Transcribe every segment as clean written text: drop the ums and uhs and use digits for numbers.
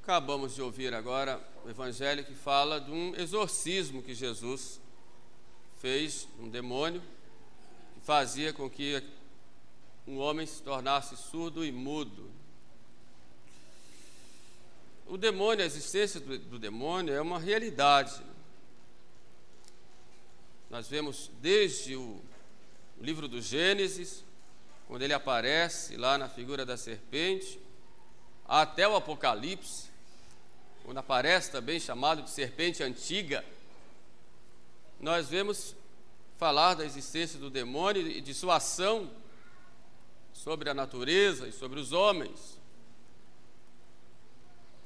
Acabamos de ouvir agora o evangelho que fala de um exorcismo que Jesus fez, um demônio, que fazia com que um homem se tornasse surdo e mudo. O demônio, a existência do demônio é uma realidade. Nós vemos desde o livro do Gênesis, quando ele aparece lá na figura da serpente, até o Apocalipse, quando aparece também chamado de serpente antiga, nós vemos falar da existência do demônio e de sua ação sobre a natureza e sobre os homens,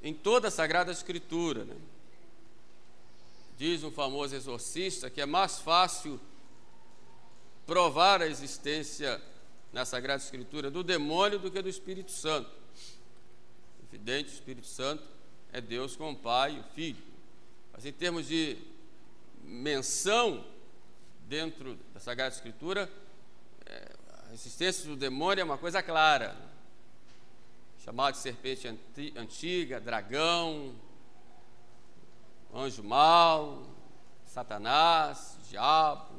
em toda a Sagrada Escritura, né? Diz um famoso exorcista que é mais fácil provar a existência na Sagrada Escritura do demônio do que do Espírito Santo. Evidente, o Espírito Santo é Deus com o Pai e o Filho. Mas em termos de menção dentro da Sagrada Escritura, a existência do demônio é uma coisa clara, né? Chamado de serpente antiga, dragão, anjo mau, Satanás, diabo,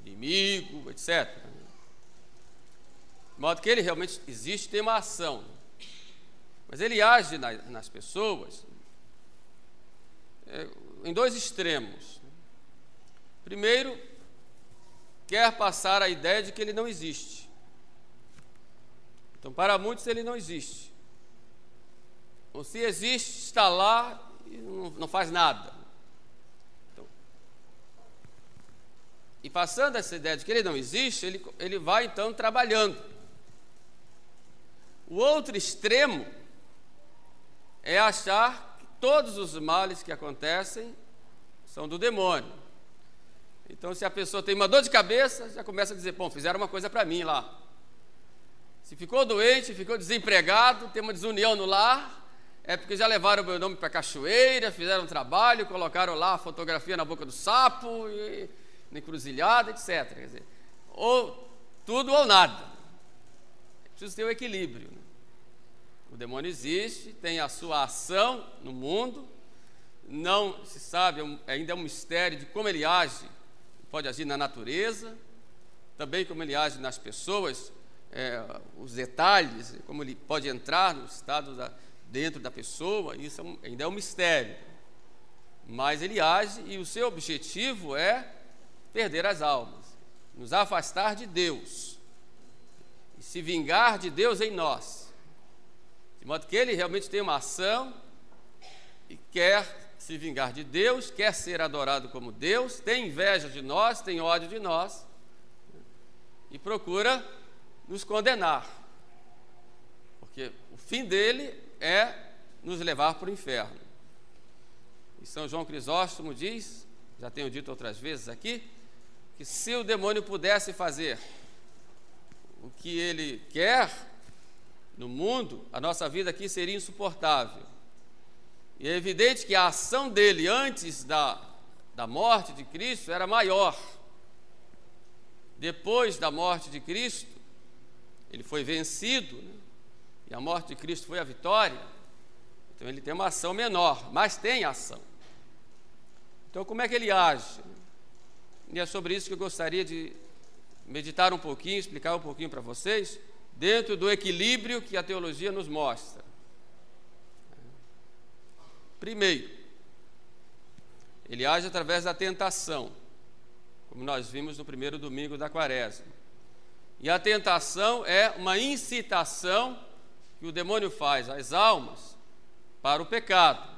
inimigo, etc. De modo que ele realmente existe, tem uma ação, mas ele age nas pessoas em dois extremos. Primeiro, quer passar a ideia de que ele não existe. Então, para muitos, ele não existe. Ou se existe, está lá e não faz nada. Então, e passando essa ideia de que ele não existe, ele vai, então, trabalhando. O outro extremo é achar que todos os males que acontecem são do demônio. Então, se a pessoa tem uma dor de cabeça, já começa a dizer, bom, fizeram uma coisa para mim lá. Se ficou doente, ficou desempregado, tem uma desunião no lar, é porque já levaram o meu nome para a cachoeira, fizeram um trabalho, colocaram lá a fotografia na boca do sapo, na encruzilhada, etc. Quer dizer, ou tudo ou nada. É preciso ter o equilíbrio, né? O demônio existe, tem a sua ação no mundo, não se sabe, ainda é um mistério de como ele age, pode agir na natureza, também como ele age nas pessoas, os detalhes, como ele pode entrar no estado dentro da pessoa, isso ainda é um mistério. Mas ele age e o seu objetivo é perder as almas, nos afastar de Deus e se vingar de Deus em nós. De modo que ele realmente tem uma ação e quer se vingar de Deus, quer ser adorado como Deus, tem inveja de nós, tem ódio de nós e procura nos condenar, porque o fim dele é nos levar para o inferno. E São João Crisóstomo diz, já tenho dito outras vezes aqui, que se o demônio pudesse fazer o que ele quer no mundo, a nossa vida aqui seria insuportável. E é evidente que a ação dele antes da morte de Cristo era maior. Depois da morte de Cristo, ele foi vencido, né? E a morte de Cristo foi a vitória. Então ele tem uma ação menor, mas tem ação. Então como é que ele age? E é sobre isso que eu gostaria de meditar um pouquinho, explicar um pouquinho para vocês, dentro do equilíbrio que a teologia nos mostra. Primeiro, ele age através da tentação, como nós vimos no primeiro domingo da Quaresma. E a tentação é uma incitação que o demônio faz às almas para o pecado.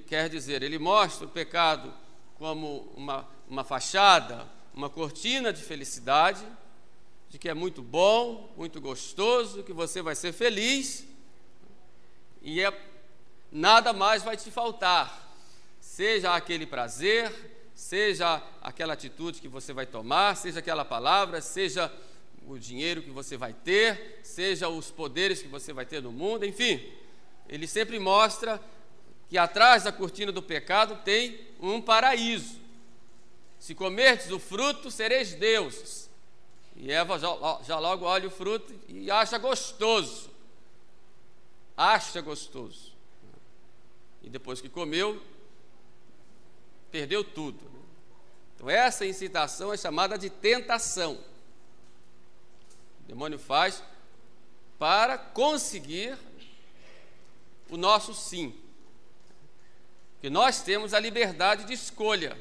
Quer dizer, ele mostra o pecado como uma fachada, uma cortina de felicidade, de que é muito bom, muito gostoso, que você vai ser feliz e nada mais vai te faltar, seja aquele prazer, seja aquela atitude que você vai tomar, seja aquela palavra, seja o dinheiro que você vai ter, seja os poderes que você vai ter no mundo, enfim, ele sempre mostra que atrás da cortina do pecado tem um paraíso. Se comerdes o fruto, sereis deuses. E Eva já logo olha o fruto e acha gostoso. Acha gostoso. e depois que comeu, perdeu tudo. Então essa incitação é chamada de tentação. O demônio faz para conseguir o nosso sim. Que nós temos a liberdade de escolha.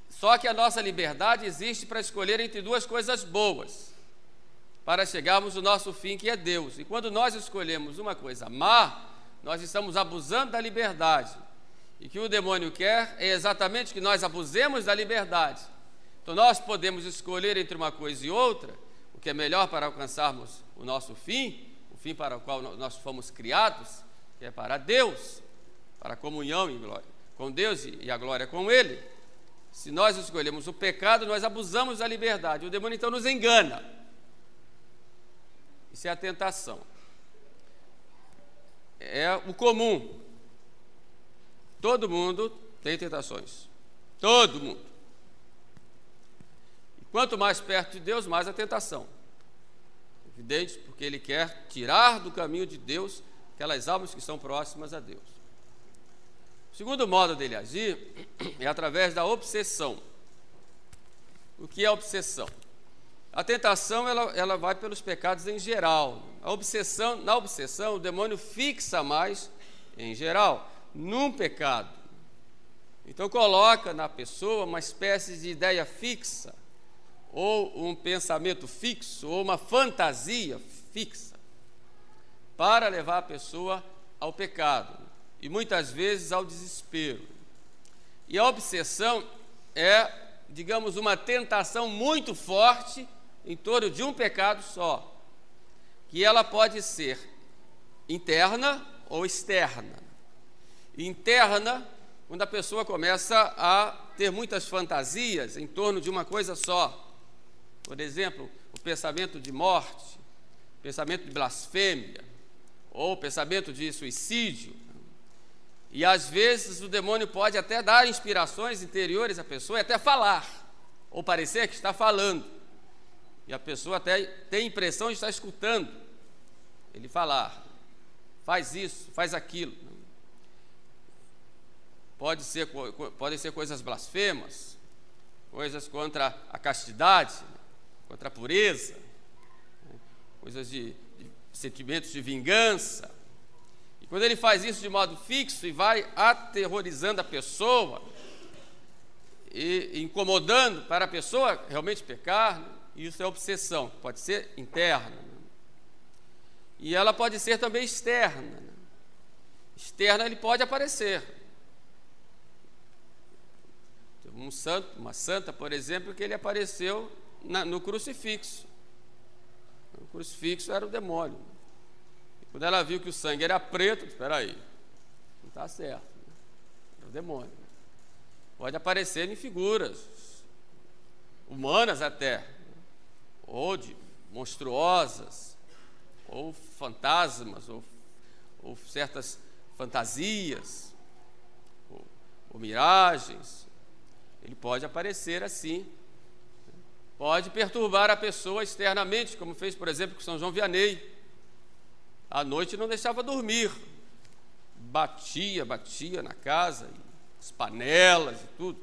Só que a nossa liberdade existe para escolher entre duas coisas boas, para chegarmos ao nosso fim, que é Deus. E quando nós escolhemos uma coisa má, nós estamos abusando da liberdade. E o que o demônio quer é exatamente que nós abusemos da liberdade. Então nós podemos escolher entre uma coisa e outra, o que é melhor para alcançarmos o nosso fim, o fim para o qual nós fomos criados, que é para Deus, para a comunhão e glória com Deus e a glória com Ele. Se nós escolhemos o pecado, nós abusamos da liberdade. O demônio então nos engana. Isso é a tentação. É o comum. Todo mundo tem tentações. Todo mundo. E quanto mais perto de Deus, mais a tentação. Evidente, porque Ele quer tirar do caminho de Deus aquelas almas que são próximas a Deus. O segundo modo dele agir é através da obsessão. O que é obsessão? A tentação, ela vai pelos pecados em geral. Na obsessão, o demônio fixa mais, em geral, num pecado. Então coloca na pessoa uma espécie de ideia fixa, ou um pensamento fixo, ou uma fantasia fixa, para levar a pessoa ao pecado, e muitas vezes ao desespero. E a obsessão é, digamos, uma tentação muito forte em torno de um pecado só, que ela pode ser interna ou externa. Interna, quando a pessoa começa a ter muitas fantasias em torno de uma coisa só. Por exemplo, o pensamento de morte, pensamento de blasfêmia, ou pensamento de suicídio. E às vezes o demônio pode até dar inspirações interiores à pessoa e até falar, ou parecer que está falando. E a pessoa até tem a impressão de estar escutando ele falar. Faz isso, faz aquilo. Podem ser coisas blasfemas, coisas contra a castidade, contra a pureza, coisas de sentimentos de vingança. E quando ele faz isso de modo fixo e vai aterrorizando a pessoa e incomodando para a pessoa realmente pecar, isso é obsessão, pode ser interna. E ela pode ser também externa. Externa ele pode aparecer. Uma santa, por exemplo, que ele apareceu no crucifixo. O crucifixo era o demônio. E quando ela viu que o sangue era preto, espera aí, não está certo. Era o demônio. Pode aparecer em figuras humanas até, ou de monstruosas, ou fantasmas, ou certas fantasias, ou miragens. Ele pode aparecer assim, pode perturbar a pessoa externamente, como fez, por exemplo, com São João Vianney. À noite não deixava dormir, batia na casa, as panelas e tudo.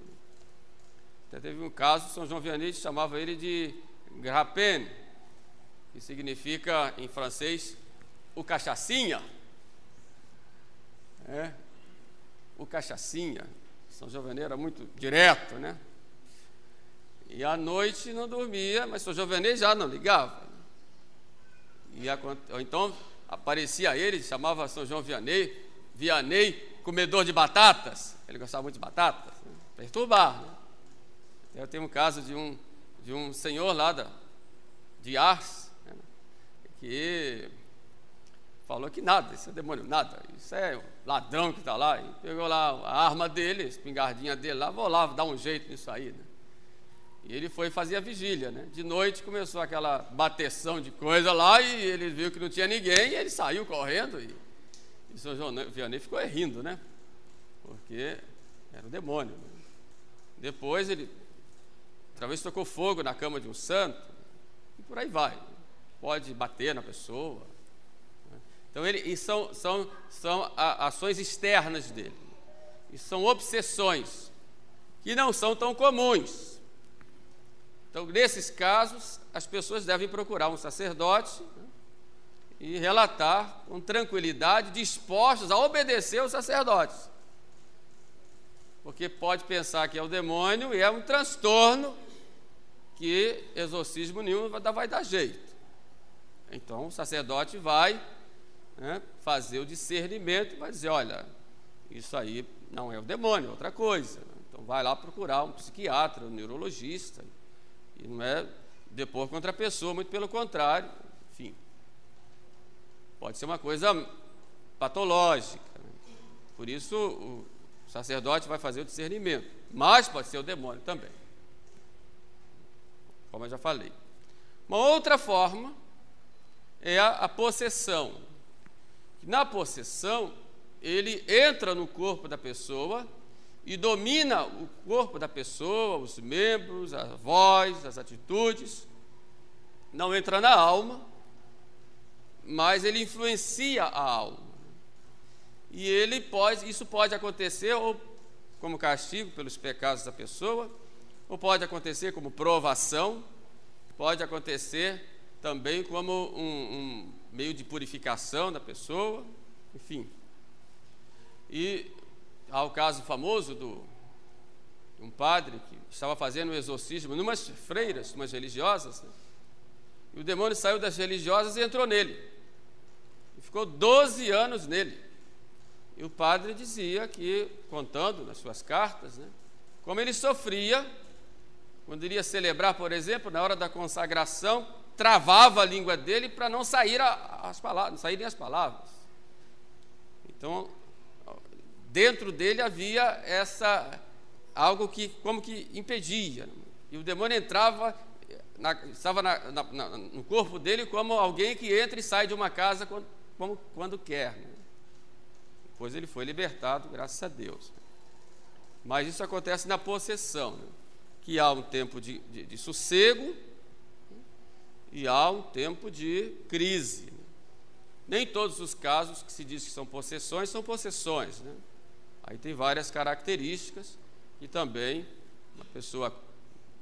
Até teve um caso, São João Vianney chamava ele de Grapene, que significa em francês o cachaçinha. O cachaçinha. São João Vianney era muito direto, né? E à noite não dormia, mas São João Vianney já não ligava. Ou então aparecia ele, chamava São João Vianney comedor de batatas. Ele gostava muito de batatas, né? Perturbar, né? Eu tenho um caso de um senhor lá de Ars, né? Que falou que nada, isso é demônio, nada, isso é o ladrão que está lá, e pegou lá a arma dele, a espingardinha dele lá, vou lá dar um jeito nisso aí, né? E ele foi fazer a vigília, né? De noite começou aquela bateção de coisa lá, e ele viu que não tinha ninguém, e ele saiu correndo, e São João Vianney ficou rindo, né? Porque era o demônio, né? Depois ele, outra vez, tocou fogo na cama de um santo, e por aí vai, pode bater na pessoa. Então, são ações externas dele. E são obsessões que não são tão comuns. Então, nesses casos, as pessoas devem procurar um sacerdote, né, e relatar com tranquilidade, dispostos a obedecer ao sacerdote. Porque pode pensar que é o demônio e é um transtorno que exorcismo nenhum vai dar jeito. Então, o sacerdote vai, né, fazer o discernimento e vai dizer, olha, isso aí não é o demônio, é outra coisa. Então, vai lá procurar um psiquiatra, um neurologista, e não é depor contra a pessoa, muito pelo contrário, enfim. Pode ser uma coisa patológica, né? Por isso o sacerdote vai fazer o discernimento, mas pode ser o demônio também, como eu já falei. Uma outra forma é a possessão. Na possessão, ele entra no corpo da pessoa e domina o corpo da pessoa, os membros, a voz, as atitudes. Não entra na alma, mas ele influencia a alma. E isso pode acontecer ou como castigo pelos pecados da pessoa, ou pode acontecer como provação, pode acontecer também como um meio de purificação da pessoa, enfim. E há o caso famoso de um padre que estava fazendo um exorcismo numas freiras, umas religiosas, né? E o demônio saiu das religiosas e entrou nele. E ficou 12 anos nele. E o padre dizia que, contando nas suas cartas, né, como ele sofria, quando iria celebrar, por exemplo, na hora da consagração, travava a língua dele para não saírem as palavras. Então, dentro dele havia algo que como que impedia. E o demônio estava no corpo dele como alguém que entra e sai de uma casa quando quer, né? Depois ele foi libertado, graças a Deus. Mas isso acontece na possessão, né? Que há um tempo de sossego e há um tempo de crise, né? Nem todos os casos que se diz que são possessões, né? Aí tem várias características e também uma pessoa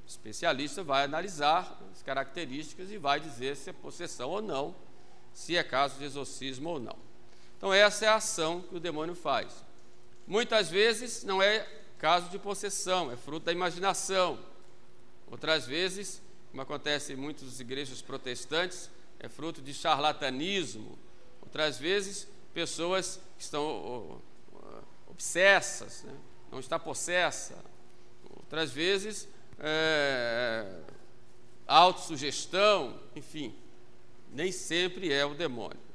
especialista vai analisar as características e vai dizer se é possessão ou não, se é caso de exorcismo ou não. Então essa é a ação que o demônio faz. Muitas vezes não é caso de possessão, é fruto da imaginação. Outras vezes, como acontece em muitas igrejas protestantes, é fruto de charlatanismo. Outras vezes, pessoas que estão obsessas, né? Não está possessa. Outras vezes, autossugestão, enfim, nem sempre é o demônio.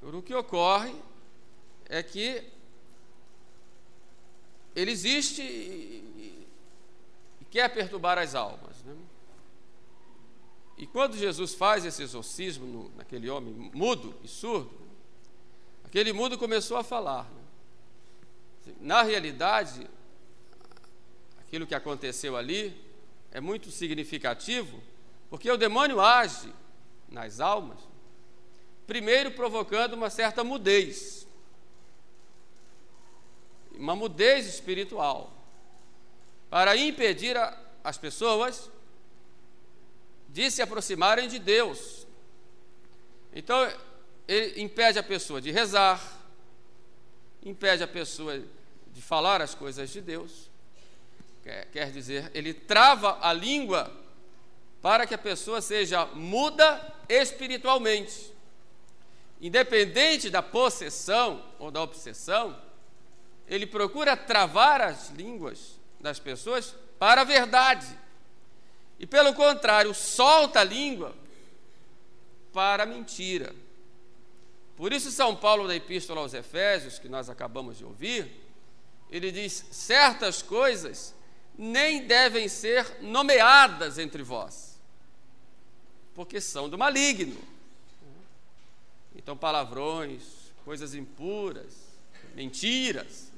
O que ocorre é que ele existe e quer perturbar as almas, né? E quando Jesus faz esse exorcismo naquele homem mudo e surdo, aquele mudo começou a falar, né? Na realidade, aquilo que aconteceu ali é muito significativo, porque o demônio age nas almas, primeiro provocando uma certa mudez, uma mudez espiritual, para impedir as pessoas de se aproximarem de Deus. Então, ele impede a pessoa de rezar, impede a pessoa de falar as coisas de Deus, quer dizer, ele trava a língua para que a pessoa seja muda espiritualmente. Independente da possessão ou da obsessão, ele procura travar as línguas das pessoas para a verdade. E, pelo contrário, solta a língua para a mentira. Por isso, São Paulo, na Epístola aos Efésios, que nós acabamos de ouvir, ele diz: certas coisas nem devem ser nomeadas entre vós, porque são do maligno. Então, palavrões, coisas impuras, mentiras.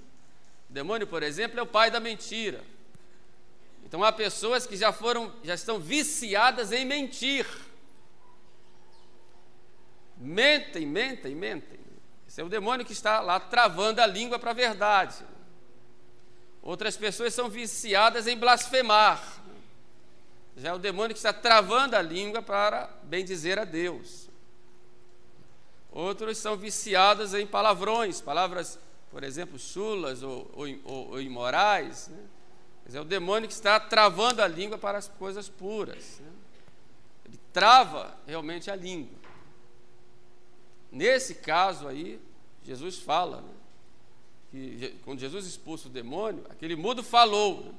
O demônio, por exemplo, é o pai da mentira. Então, há pessoas que já estão viciadas em mentir. mentem. Esse é o demônio que está lá travando a língua para a verdade. Outras pessoas são viciadas em blasfemar. Já é o demônio que está travando a língua para bendizer a Deus. Outros são viciados em palavrões, palavras, por exemplo, chulas ou imorais, né? É o demônio que está travando a língua para as coisas puras, né? Ele trava realmente a língua. Nesse caso aí, Jesus fala, né, que quando Jesus expulsa o demônio, aquele mudo falou, né?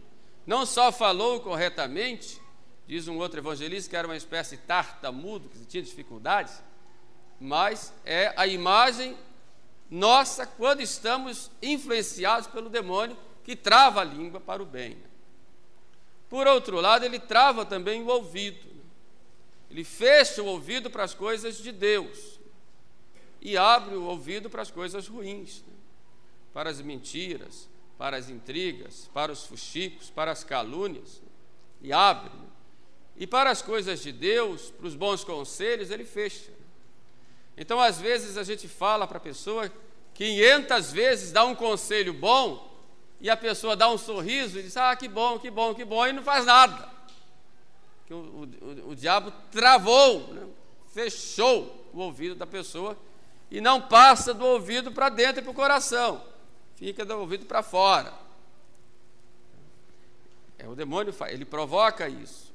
Não só falou corretamente, diz um outro evangelista que era uma espécie de tartamudo, que tinha dificuldades, mas é a imagem nossa quando estamos influenciados pelo demônio que trava a língua para o bem. Por outro lado, ele trava também o ouvido. Ele fecha o ouvido para as coisas de Deus e abre o ouvido para as coisas ruins, né? Para as mentiras, para as intrigas, para os fuxicos, para as calúnias, né? E abre. Né? E para as coisas de Deus, para os bons conselhos, ele fecha. Então, às vezes, a gente fala para a pessoa 500 vezes, dá um conselho bom, e a pessoa dá um sorriso e diz, que bom, e não faz nada. O diabo travou, né? Fechou o ouvido da pessoa e não passa do ouvido para dentro e para o coração, fica do ouvido para fora. O demônio, ele provoca isso.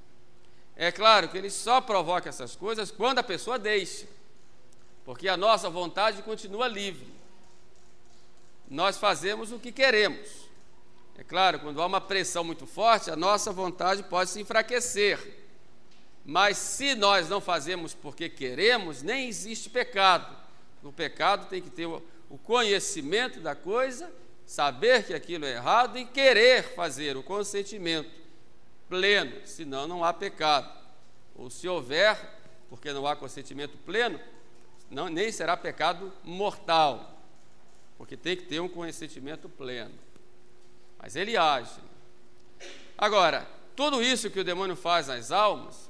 É claro que ele só provoca essas coisas quando a pessoa deixa, porque a nossa vontade continua livre. Nós fazemos o que queremos. É claro, quando há uma pressão muito forte, a nossa vontade pode se enfraquecer. Mas se nós não fazemos porque queremos, nem existe pecado. O pecado tem que ter o conhecimento da coisa, saber que aquilo é errado e querer fazer o consentimento pleno, senão não há pecado. Ou se houver, porque não há consentimento pleno, nem será pecado mortal, porque tem que ter um consentimento pleno. Mas ele age. Agora, tudo isso que o demônio faz nas almas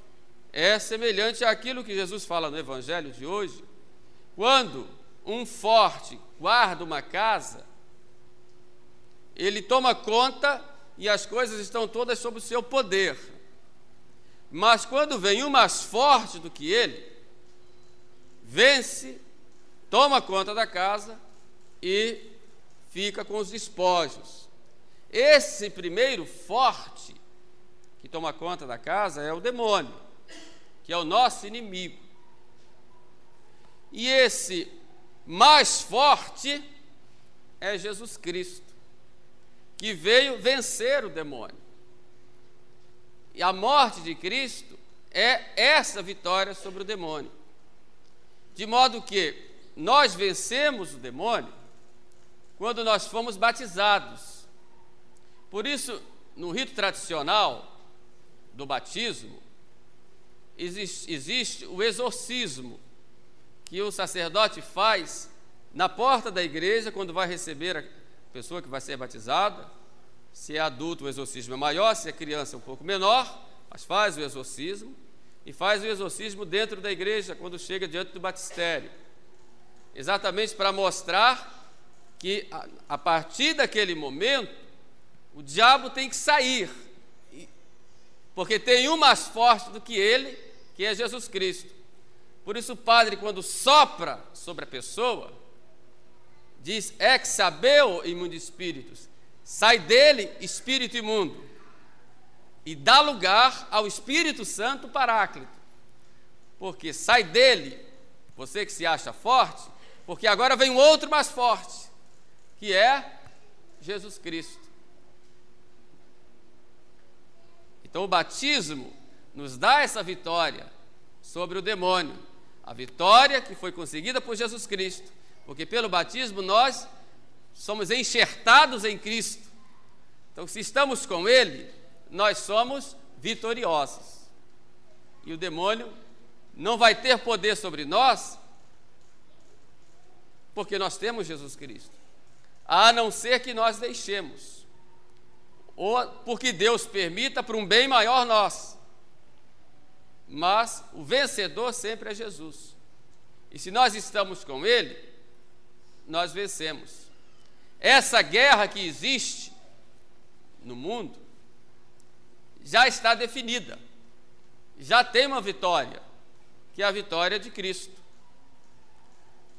é semelhante àquilo que Jesus fala no Evangelho de hoje, quando um forte guarda uma casa, ele toma conta e as coisas estão todas sob o seu poder. Mas quando vem um mais forte do que ele, vence, toma conta da casa e fica com os despojos. Esse primeiro forte que toma conta da casa é o demônio, que é o nosso inimigo. E esse mais forte é Jesus Cristo, que veio vencer o demônio. E a morte de Cristo é essa vitória sobre o demônio. De modo que nós vencemos o demônio quando nós fomos batizados. Por isso, no rito tradicional do batismo, existe o exorcismo, que o sacerdote faz na porta da igreja, quando vai receber a pessoa que vai ser batizada. Se é adulto, o exorcismo é maior, se é criança, é um pouco menor, mas faz o exorcismo, e faz o exorcismo dentro da igreja, quando chega diante do batistério, exatamente para mostrar que, a partir daquele momento, o diabo tem que sair, porque tem um mais forte do que ele, que é Jesus Cristo. Por isso o padre, quando sopra sobre a pessoa, diz, ex habeo imundo spiritus, sai dele espírito imundo, e dá lugar ao Espírito Santo Paráclito, porque sai dele, você que se acha forte, porque agora vem um outro mais forte, que é Jesus Cristo. Então o batismo nos dá essa vitória sobre o demônio, a vitória que foi conseguida por Jesus Cristo, porque pelo batismo nós somos enxertados em Cristo. Então, se estamos com Ele, nós somos vitoriosos. E o demônio não vai ter poder sobre nós, porque nós temos Jesus Cristo, a não ser que nós deixemos, ou porque Deus permita para um bem maior nosso. Mas o vencedor sempre é Jesus. E se nós estamos com Ele, nós vencemos. Essa guerra que existe no mundo já está definida, já tem uma vitória, que é a vitória de Cristo.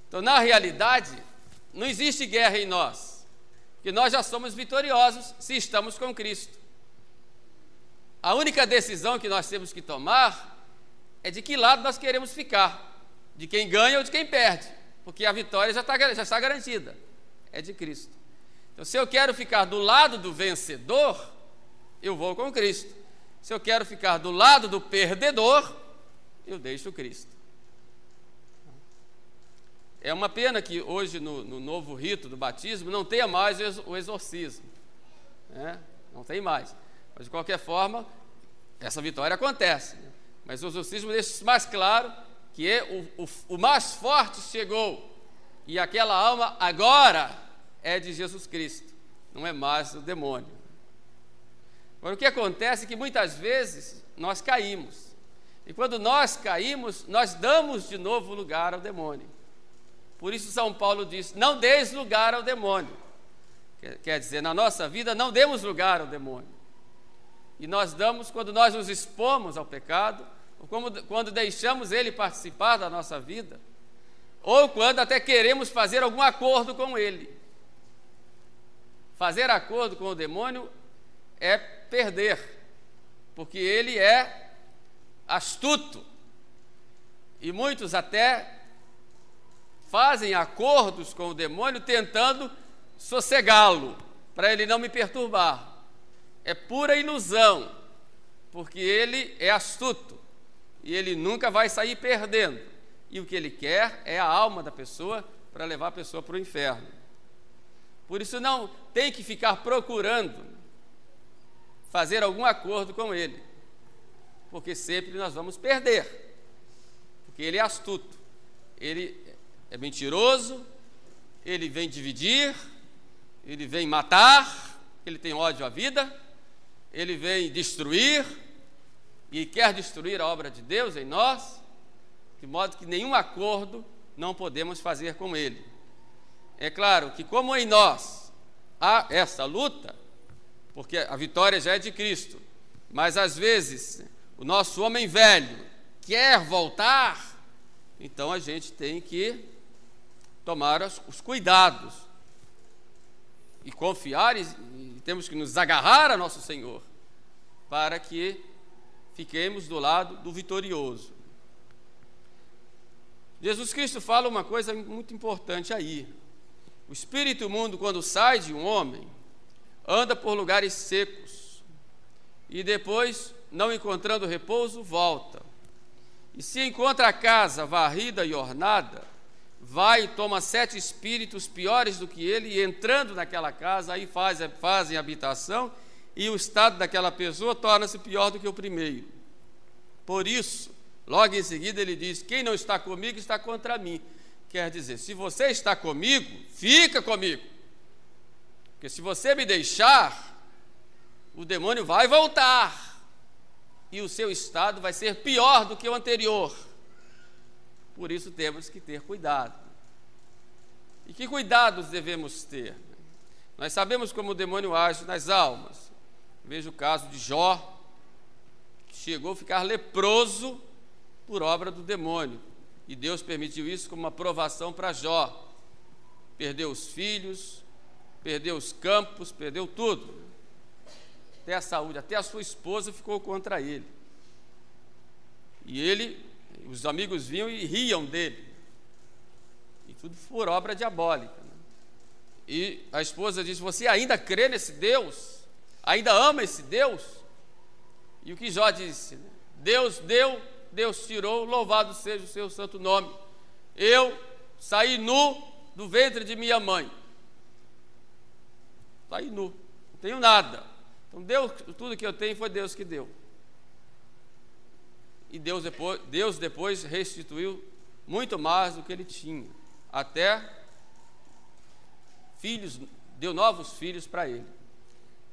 Então, na realidade, não existe guerra em nós, porque nós já somos vitoriosos se estamos com Cristo. A única decisão que nós temos que tomar é de que lado nós queremos ficar, de quem ganha ou de quem perde, porque a vitória já está garantida, é de Cristo. Então, se eu quero ficar do lado do vencedor, eu vou com Cristo. Se eu quero ficar do lado do perdedor, eu deixo Cristo. É uma pena que hoje no novo rito do batismo não tenha mais o exorcismo, né? Não tem mais. Mas de qualquer forma, essa vitória acontece, né? Mas o exorcismo deixa mais claro que o mais forte chegou e aquela alma agora é de Jesus Cristo, não é mais do demônio. Agora, o que acontece é que muitas vezes nós caímos, e quando nós caímos, nós damos de novo lugar ao demônio. Por isso São Paulo diz, não deis lugar ao demônio. Quer dizer, na nossa vida não demos lugar ao demônio. E nós damos quando nós nos expomos ao pecado, ou quando deixamos ele participar da nossa vida, ou quando até queremos fazer algum acordo com ele. Fazer acordo com o demônio é perder, porque ele é astuto. E muitos até fazem acordos com o demônio tentando sossegá-lo, para ele não me perturbar. É pura ilusão, porque ele é astuto e ele nunca vai sair perdendo. E o que ele quer é a alma da pessoa para levar a pessoa para o inferno. Por isso não tem que ficar procurando fazer algum acordo com ele, porque sempre nós vamos perder, porque ele é astuto, ele é mentiroso, ele vem dividir, ele vem matar, ele tem ódio à vida, ele vem destruir e quer destruir a obra de Deus em nós, de modo que nenhum acordo não podemos fazer com ele. É claro que como em nós há essa luta, porque a vitória já é de Cristo, mas às vezes o nosso homem velho quer voltar, então a gente tem que tomar os cuidados e confiar e temos que nos agarrar a nosso Senhor para que fiquemos do lado do vitorioso. Jesus Cristo fala uma coisa muito importante aí. O espírito imundo, quando sai de um homem, anda por lugares secos e depois, não encontrando repouso, volta. E se encontra a casa varrida e ornada, vai e toma 7 espíritos piores do que ele, e entrando naquela casa, aí fazem habitação, e o estado daquela pessoa torna-se pior do que o primeiro. Por isso, logo em seguida ele diz, quem não está comigo está contra mim. Quer dizer, se você está comigo, fica comigo. Porque se você me deixar, o demônio vai voltar, e o seu estado vai ser pior do que o anterior. Por isso temos que ter cuidado. E que cuidados devemos ter? Nós sabemos como o demônio age nas almas. Veja o caso de Jó, que chegou a ficar leproso por obra do demônio. E Deus permitiu isso como uma provação para Jó. Perdeu os filhos, perdeu os campos, perdeu tudo. Até a saúde, até a sua esposa ficou contra ele. E os amigos vinham e riam dele. E tudo por obra diabólica, né? E a esposa disse, você ainda crê nesse Deus? Ainda ama esse Deus? E o que Jó disse? Deus deu, Deus tirou, louvado seja o seu santo nome. Eu saí nu do ventre de minha mãe. Saí nu, não tenho nada. Então tudo que eu tenho foi Deus que deu. E Deus depois restituiu muito mais do que ele tinha. Até filhos, deu novos filhos para ele.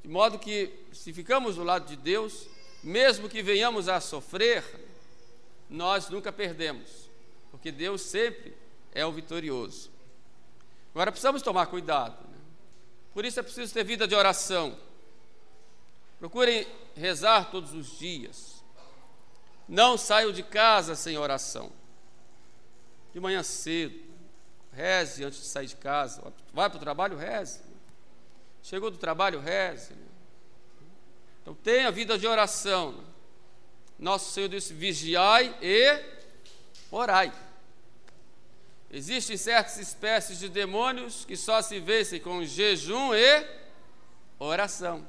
De modo que, se ficamos do lado de Deus, mesmo que venhamos a sofrer, nós nunca perdemos. porque Deus sempre é o vitorioso. Agora precisamos tomar cuidado, né? Por isso é preciso ter vida de oração. Procurem rezar todos os dias. Não saiam de casa sem oração. De manhã cedo, reze antes de sair de casa. Vai para o trabalho, reze. Chegou do trabalho, reze. Então tenha vida de oração. Nosso Senhor disse: vigiai e orai. Existem certas espécies de demônios que só se vencem com jejum e oração.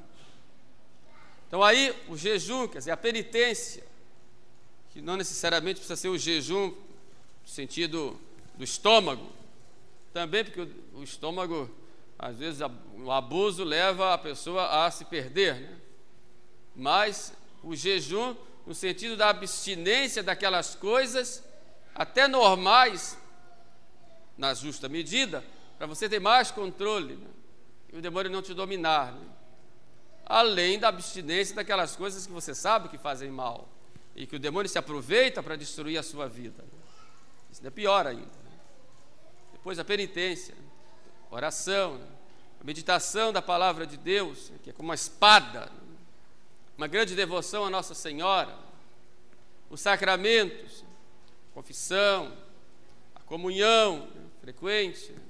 Então aí o jejum, quer dizer, a penitência, que não necessariamente precisa ser o jejum no sentido do estômago, também porque o estômago, às vezes o abuso leva a pessoa a se perder, né? Mas o jejum no sentido da abstinência daquelas coisas até normais, na justa medida, para você ter mais controle, né? E o demônio não te dominar, né? Além da abstinência daquelas coisas que você sabe que fazem mal e que o demônio se aproveita para destruir a sua vida, né? Isso é pior ainda, né? Depois a penitência, oração, né? A meditação da palavra de Deus, né? Que é como uma espada, né? Uma grande devoção a Nossa Senhora, os sacramentos, a confissão, a comunhão, né? Frequente, né?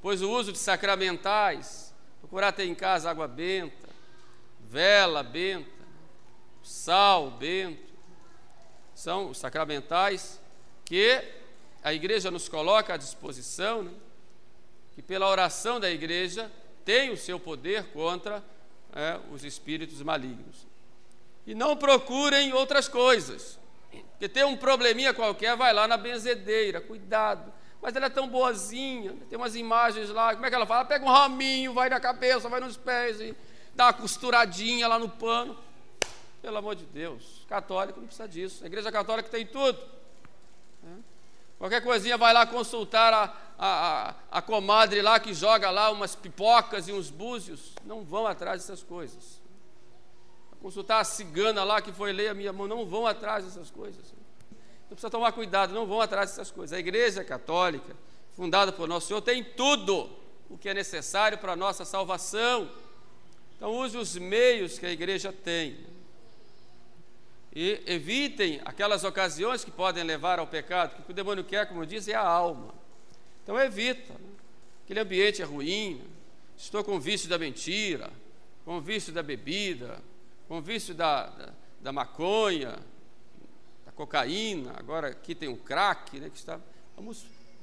Pois o uso de sacramentais, procurar ter em casa água benta, vela benta, sal bento, são os sacramentais que a igreja nos coloca à disposição, né? Que pela oração da igreja tem o seu poder contra os espíritos malignos. E não procurem outras coisas, porque tem um probleminha qualquer, vai lá na benzedeira, cuidado, mas ela é tão boazinha, tem umas imagens lá, como é que ela fala? Ela pega um raminho, vai na cabeça, vai nos pés e dá uma costuradinha lá no pano. Pelo amor de Deus, católico não precisa disso, a igreja católica tem tudo, né? Qualquer coisinha vai lá consultar a comadre lá que joga lá umas pipocas e uns búzios, não vão atrás dessas coisas. Consultar a cigana lá que foi ler a minha mão, não vão atrás dessas coisas. Então precisa tomar cuidado, não vão atrás dessas coisas. A igreja católica, fundada por Nosso Senhor, tem tudo o que é necessário para a nossa salvação. Então use os meios que a igreja tem. E evitem aquelas ocasiões que podem levar ao pecado, porque o que o demônio quer, como eu disse, é a alma. Então evita, né? Aquele ambiente é ruim, né? Estou com o vício da mentira, com o vício da bebida, com o vício da maconha, da cocaína, agora aqui tem um crack, né, que está,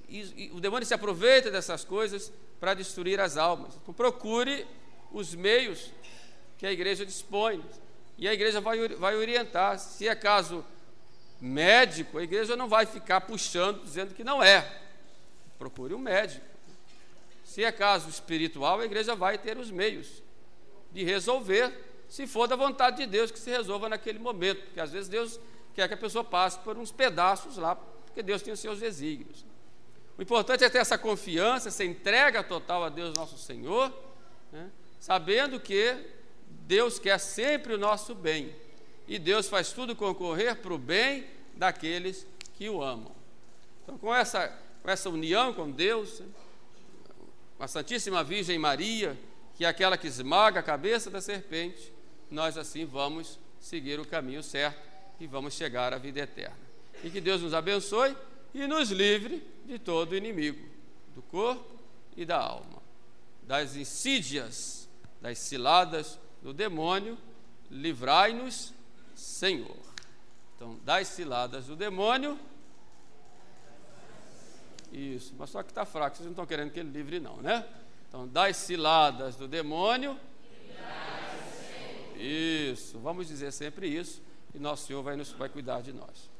e o demônio se aproveita dessas coisas para destruir as almas. Então procure os meios que a igreja dispõe, e a igreja vai orientar. Se é caso médico, a igreja não vai ficar puxando, dizendo que não é. Procure um médico. Se é caso espiritual, a igreja vai ter os meios de resolver, se for da vontade de Deus que se resolva naquele momento, porque às vezes Deus quer que a pessoa passe por uns pedaços lá, porque Deus tem os seus desígnios. O importante é ter essa confiança, essa entrega total a Deus nosso Senhor, né? Sabendo que Deus quer sempre o nosso bem, e Deus faz tudo concorrer para o bem daqueles que o amam. Então, com essa união com Deus, né? Com a Santíssima Virgem Maria, que é aquela que esmaga a cabeça da serpente, nós assim vamos seguir o caminho certo e vamos chegar à vida eterna. E que Deus nos abençoe e nos livre de todo inimigo, do corpo e da alma, das insídias, das ciladas do demônio, livrai-nos, Senhor. Então, das ciladas do demônio, isso, mas só que está fraco, vocês não estão querendo que ele livre não, né? Então, das ciladas do demônio, isso, vamos dizer sempre isso, e nosso Senhor vai cuidar de nós.